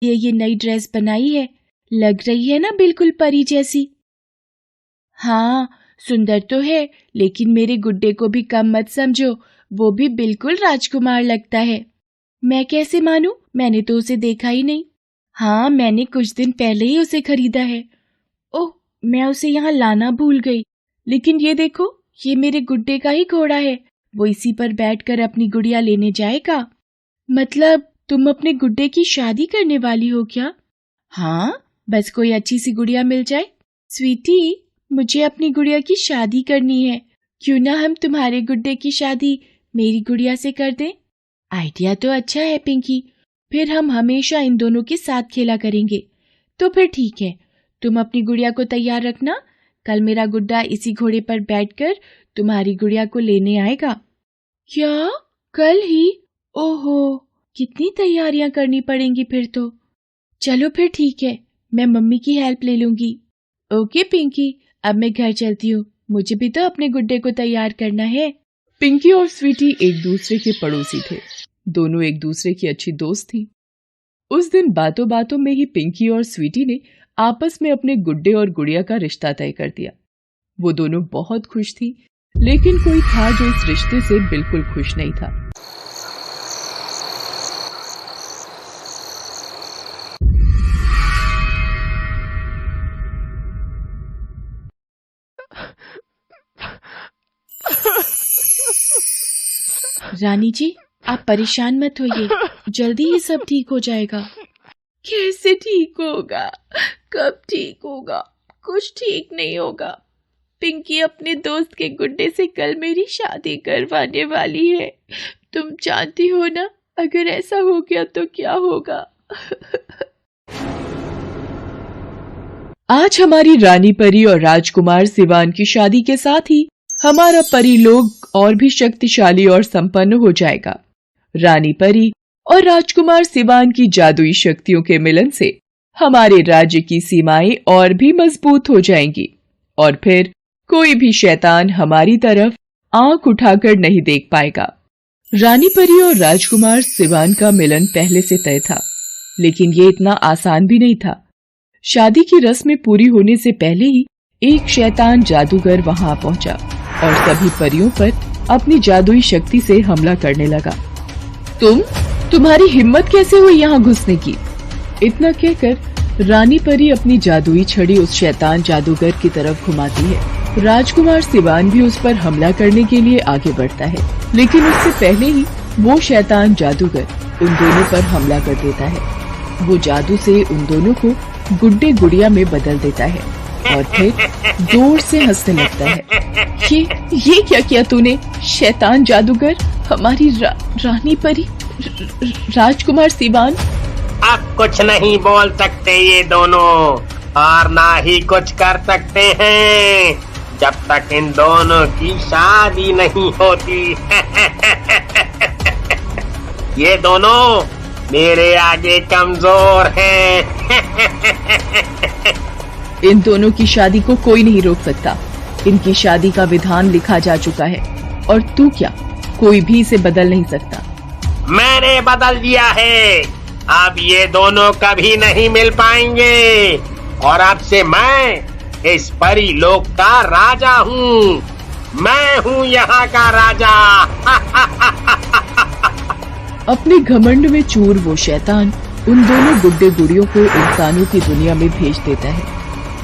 ये नई ड्रेस बनाई है, लग रही है ना बिल्कुल परी जैसी। हाँ, सुंदर तो है, लेकिन मेरे गुड्डे को भी कम मत समझो, वो भी बिल्कुल राजकुमार लगता है। मैं कैसे मानूं? मैंने तो उसे देखा ही नहीं। हाँ, मैंने कुछ दिन पहले ही उसे खरीदा है। ओह, मैं उसे यहाँ लाना भूल गई। लेकिन ये देखो, ये मेरे गुड्डे का ही घोड़ा है। वो इसी पर बैठकर अपनी गुड़िया लेने जाएगा। मतलब तुम अपने गुड्डे की शादी करने वाली हो क्या? हाँ, बस कोई अच्छी सी गुड़िया मिल जाए। स्वीटी, मुझे अपनी गुड़िया की शादी करनी है। क्यों ना हम तुम्हारे गुड्डे की शादी मेरी गुड़िया से कर दें? आइडिया तो अच्छा है पिंकी। फिर हम हमेशा इन दोनों के साथ खेला करेंगे। तो फिर ठीक है, तुम अपनी गुड़िया को तैयार रखना। कल मेरा गुड्डा इसी घोड़े पर बैठकर तुम्हारी गुड़िया को लेने आएगा। क्या? कल ही? ओहो, कितनी तैयारियां करनी पड़ेंगी फिर तो। चलो फिर ठीक है, मैं मम्मी की हेल्प ले लूंगी। ओके पिंकी, अब मैं घर चलती हूँ, मुझे भी तो अपने गुड्डे को तैयार करना है। पिंकी और स्वीटी एक दूसरे के पड़ोसी थे। दोनों एक दूसरे की अच्छी दोस्त थीं। उस दिन बातों बातों में ही पिंकी और स्वीटी ने आपस में अपने गुड्डे और गुड़िया का रिश्ता तय कर दिया। वो दोनों बहुत खुश थी, लेकिन कोई था जो इस रिश्ते से बिल्कुल खुश नहीं था। रानी जी, आप परेशान मत होइए, जल्दी ये सब ठीक हो जाएगा। कैसे ठीक होगा? कब ठीक होगा? कुछ ठीक नहीं होगा। पिंकी अपने दोस्त के गुड्डे से कल मेरी शादी करवाने वाली है। तुम जानती हो ना, अगर ऐसा हो गया तो क्या होगा? आज हमारी रानी परी और राजकुमार सिवान की शादी के साथ ही हमारा परी लोग और भी शक्तिशाली और संपन्न हो जाएगा। रानी परी और राजकुमार सिवान की जादुई शक्तियों के मिलन से हमारे राज्य की सीमाएं और भी मजबूत हो जाएंगी और फिर कोई भी शैतान हमारी तरफ आंख उठाकर नहीं देख पाएगा। रानी परी और राजकुमार सिवान का मिलन पहले से तय था, लेकिन ये इतना आसान भी नहीं था। शादी की रस्में पूरी होने से पहले ही एक शैतान जादूगर वहां पहुंचा और सभी परियों पर अपनी जादुई शक्ति से हमला करने लगा। तुम्हारी हिम्मत कैसे हुई यहाँ घुसने की? इतना कहकर रानी परी अपनी जादुई छड़ी उस शैतान जादूगर की तरफ घुमाती है। राजकुमार सिवान भी उस पर हमला करने के लिए आगे बढ़ता है, लेकिन उससे पहले ही वो शैतान जादूगर उन दोनों पर हमला कर देता है। वो जादू से उन दोनों को गुड्डे गुड़िया में बदल देता है और फिर जोर से हंसने लगता है। ये क्या किया तूने शैतान जादूगर? हमारी रानी परी राजकुमार सिवान। अब कुछ नहीं बोल सकते ये दोनों और ना ही कुछ कर सकते हैं जब तक इन दोनों की शादी नहीं होती। ये दोनों मेरे आगे कमजोर हैं। इन दोनों की शादी को कोई नहीं रोक सकता। इनकी शादी का विधान लिखा जा चुका है और तू क्या, कोई भी इसे बदल नहीं सकता। मैंने बदल दिया है। अब ये दोनों कभी नहीं मिल पाएंगे और अब से मैं इस परी लोक का राजा हूँ। मैं हूँ यहाँ का राजा। अपने घमंड में चूर वो शैतान उन दोनों गुड्डे गुड़ियों को इंसानों की दुनिया में भेज देता है,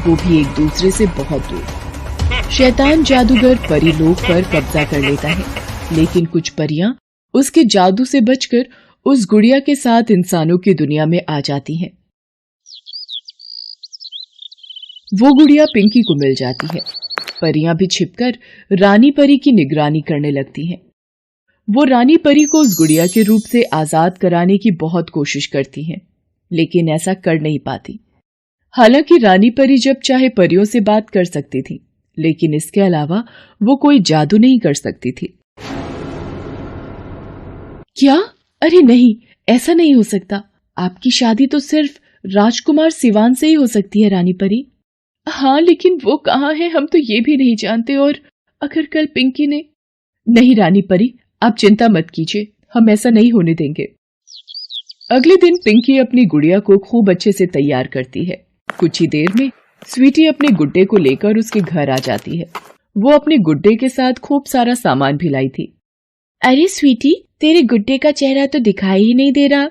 वो भी एक दूसरे से बहुत दूर। शैतान जादूगर परी लोक पर कब्जा कर लेता है, लेकिन कुछ परियां उसके जादू से बचकर उस गुड़िया के साथ इंसानों की दुनिया में आ जाती हैं। वो गुड़िया पिंकी को मिल जाती है। परियां भी छिपकर रानी परी की निगरानी करने लगती हैं। वो रानी परी को उस गुड़िया के रूप से आजाद कराने की बहुत कोशिश करती हैं, लेकिन ऐसा कर नहीं पाती। हालांकि रानी परी जब चाहे परियों से बात कर सकती थी, लेकिन इसके अलावा वो कोई जादू नहीं कर सकती थी। क्या? अरे नहीं, ऐसा नहीं हो सकता। आपकी शादी तो सिर्फ राजकुमार सिवान से ही हो सकती है रानी परी। हाँ, लेकिन वो कहाँ है हम तो ये भी नहीं जानते। और अगर कल पिंकी ने... नहीं रानी परी, आप चिंता मत कीजिए, हम ऐसा नहीं होने देंगे। अगले दिन पिंकी अपनी गुड़िया को खूब अच्छे से तैयार करती है। कुछ ही देर में स्वीटी अपने गुड्डे को लेकर उसके घर आ जाती है। वो अपने गुड्डे के साथ खूब सारा सामान भी लाई थी। अरे स्वीटी, तेरे गुड्डे का चेहरा तो दिखाई ही नहीं दे रहा।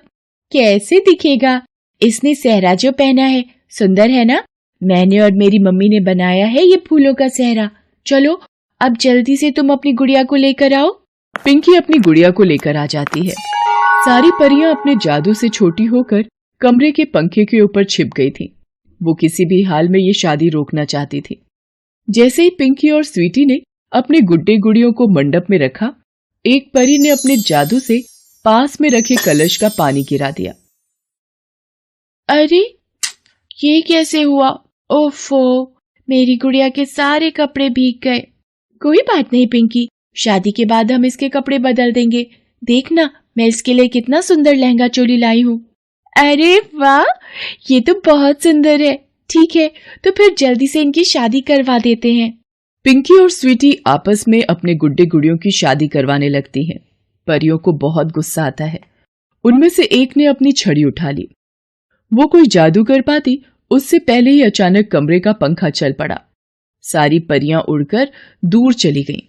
कैसे दिखेगा? इसने सहरा जो पहना है सुंदर है ना? मैंने और मेरी मम्मी ने बनाया है ये फूलों का सहरा। चलो अब जल्दी से तुम अपनी गुड़िया को लेकर आओ। पिंकी अपनी गुड़िया को लेकर आ जाती है। सारी परियां अपने जादू से छोटी होकर कमरे के पंखे के ऊपर छिप गई थीं। वो किसी भी हाल में ये शादी रोकना चाहती थी। जैसे ही पिंकी और स्वीटी ने अपने गुड्डे गुड़ियों को मंडप में रखा, एक परी ने अपने जादू से पास में रखे कलश का पानी गिरा दिया। अरे ये कैसे हुआ? ओफो, मेरी गुड़िया के सारे कपड़े भीग गए। कोई बात नहीं पिंकी, शादी के बाद हम इसके कपड़े बदल देंगे। देखना मैं इसके लिए कितना सुंदर लहंगा चोली लाई हूँ। अरे वाह, ये तो बहुत सुंदर है। ठीक है, तो फिर जल्दी से इनकी शादी करवा देते हैं। पिंकी और स्वीटी आपस में अपने गुड्डे गुड़ियों की शादी करवाने लगती हैं। परियों को बहुत गुस्सा आता है। उनमें से एक ने अपनी छड़ी उठा ली। वो कोई जादू कर पाती उससे पहले ही अचानक कमरे का पंखा चल पड़ा। सारी परियां उड़कर दूर चली गईं।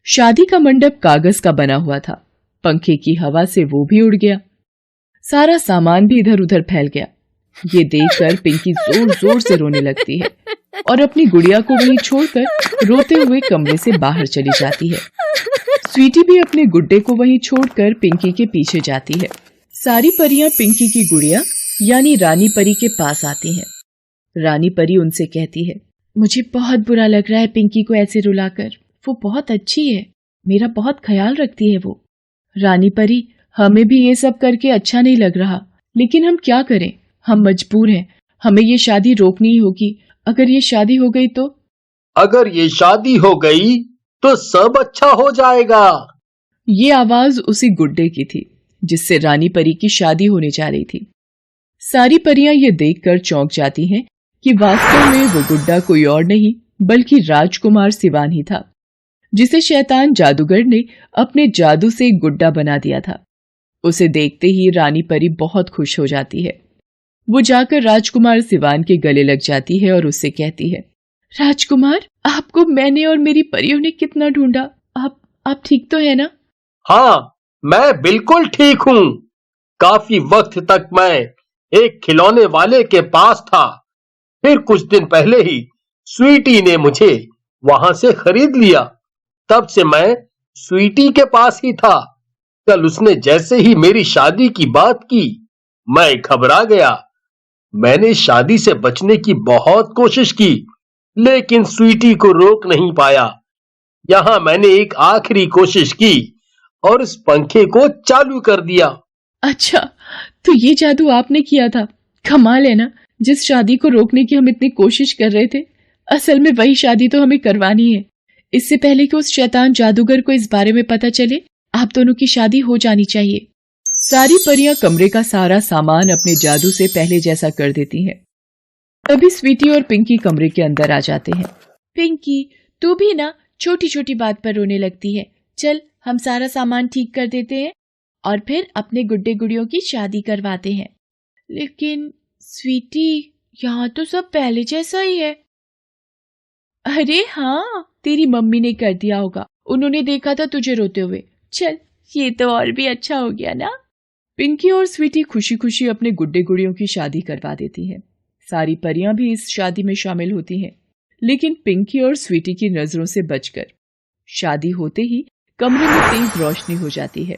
शादी का मंडप कागज का बना हुआ था। पंखे की हवा से वो भी उड़ गया। सारा सामान भी इधर उधर फैल गया। ये देखकर पिंकी जोर जोर से रोने लगती है और अपनी गुड़िया को वहीं छोड़कर रोते हुए कमरे से बाहर चली जाती है। स्वीटी भी अपने गुड्डे को वहीं छोड़कर पिंकी के पीछे जाती है। सारी परियां पिंकी की गुड़िया यानी रानी परी के पास आती हैं। रानी परी उनसे कहती है, मुझे बहुत बुरा लग रहा है पिंकी को ऐसे रुलाकर। वो बहुत अच्छी है, मेरा बहुत ख्याल रखती है वो। रानी परी, हमें भी ये सब करके अच्छा नहीं लग रहा, लेकिन हम क्या करें? हम मजबूर हैं। हमें ये शादी रोकनी ही होगी। अगर ये शादी हो गई तो? अगर ये शादी हो गई तो सब अच्छा हो जाएगा। ये आवाज उसी गुड्डे की थी जिससे रानी परी की शादी होने जा रही थी। सारी परियां ये देखकर चौंक जाती हैं कि वास्तव में वो गुड्डा कोई और नहीं बल्कि राजकुमार सिवान ही था, जिसे शैतान जादूगर ने अपने जादू से एक गुड्डा बना दिया था। उसे देखते ही रानी परी बहुत खुश हो जाती है। वो जाकर राजकुमार सिवान के गले लग जाती है और उससे कहती है, राजकुमार, आपको मैंने और मेरी परियों ने कितना ढूंढा। आप ठीक तो है ना? हाँ, मैं बिल्कुल ठीक हूँ। काफी वक्त तक मैं एक खिलौने वाले के पास था। फिर कुछ दिन पहले ही स्वीटी ने मुझे वहां से खरीद लिया। तब से मैं स्वीटी के पास ही था। कल उसने जैसे ही मेरी शादी की बात की, मैं घबरा गया। मैंने शादी से बचने की बहुत कोशिश की, लेकिन स्वीटी को रोक नहीं पाया। यहाँ मैंने एक आखिरी कोशिश की और इस पंखे को चालू कर दिया। अच्छा, तो ये जादू आपने किया था। कमाल है ना, जिस शादी को रोकने की हम इतनी कोशिश कर रहे थे, असल में वही शादी तो हमें करवानी है। इससे पहले कि उस शैतान जादूगर को इस बारे में पता चले, आप दोनों की शादी हो जानी चाहिए। सारी परियां कमरे का सारा सामान अपने जादू से पहले जैसा कर देती हैं। तभी स्वीटी और पिंकी कमरे के अंदर आ जाते हैं। पिंकी, तू भी ना छोटी छोटी बात पर रोने लगती है। चल, हम सारा सामान ठीक कर देते हैं और फिर अपने गुड्डे गुड़ियों की शादी करवाते हैं। लेकिन स्वीटी, यहाँ तो सब पहले जैसा ही है। अरे हाँ, तेरी मम्मी ने कर दिया होगा। उन्होंने देखा था तुझे रोते हुए। चल, ये तो और भी अच्छा हो गया ना। पिंकी और स्वीटी खुशी खुशी अपने गुड्डे गुड़ियों की शादी करवा देती हैं। सारी परियां भी इस शादी में शामिल होती हैं, लेकिन पिंकी और स्वीटी की नजरों से बचकर। शादी होते ही कमरे में तेज रोशनी हो जाती है।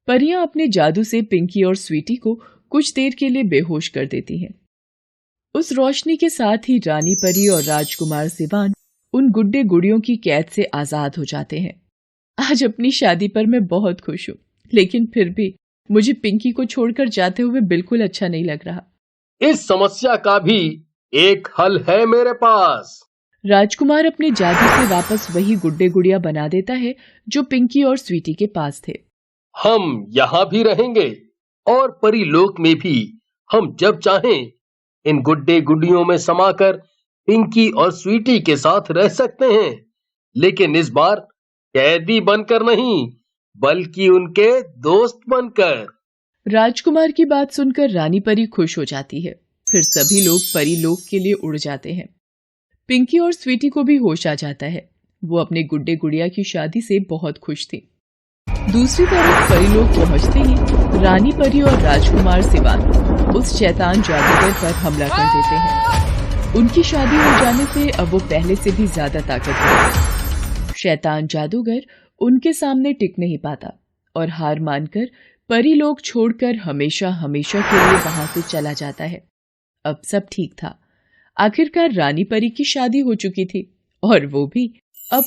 परियां अपने जादू से पिंकी और स्वीटी को कुछ देर के लिए बेहोश कर देती हैं। उस रोशनी के साथ ही रानी परी और राजकुमार सिवान उन गुड्डे गुड़ियों की कैद से आजाद हो जाते हैं। आज अपनी शादी पर मैं बहुत खुश हूँ, लेकिन फिर भी मुझे पिंकी को छोड़कर जाते हुए बिल्कुल अच्छा नहीं लग रहा। इस समस्या का भी एक हल है मेरे पास। राजकुमार अपने जादू से वापस वही गुड्डे गुड़िया बना देता है जो पिंकी और स्वीटी के पास थे। हम यहाँ भी रहेंगे और परीलोक में भी हम जब चाहें इन गुड्डे गुड्डियों में समाकर पिंकी और स्वीटी के साथ रह सकते हैं, लेकिन इस बार कैदी बनकर नहीं, बल्कि उनके दोस्त बनकर। राजकुमार की बात सुनकर रानी परी खुश हो जाती है। फिर सभी लोग परी लोक के लिए उड़ जाते हैं। पिंकी और स्वीटी को भी होश आ जाता है। वो अपने गुड्डे गुड़िया की शादी से बहुत खुश थी। दूसरी तरफ परी लोग पहुंचते ही रानी परी और राजकुमार सिवान उस शैतान जादूगर पर हमला कर देते हैं। उनकी शादी हो जाने से अब वो पहले से भी ज्यादा ताकतवर है। शैतान जादूगर उनके सामने टिक नहीं पाता और हार मानकर परी लोग छोड़कर हमेशा हमेशा के लिए वहां से चला जाता है। अब सब ठीक था। आखिरकार रानी परी की शादी हो चुकी थी और वो भी अब